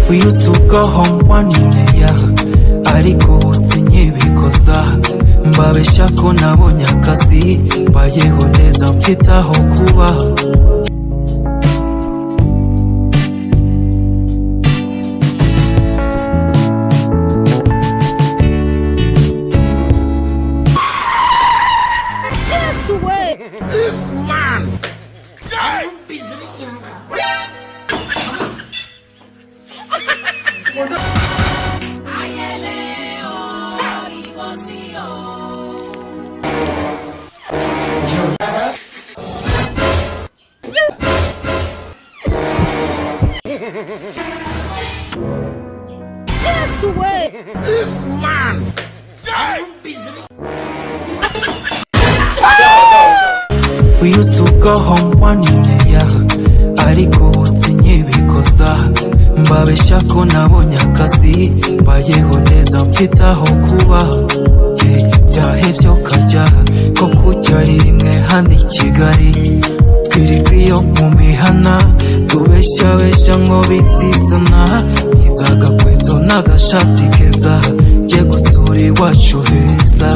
We used to go home one in a year, ariko ubu sinkibikoza. Mbabeshya ko nabonye akazi, mbayeho neza mfite aho kuba. This man! Yes way! This man! We used to go home one in a year, ariko ubu sinkibikoza. Mbabeshya ko nabonye akazi, mbayeho neza mfite aho kuba. Byahebye ukajya ko kujya rimwe hano i Kigali, twirirwa iyo mu mihana tubeshyabeshya ngo bisizana. Nizagakweto n'agashati keza, njye gusura iwacu heza.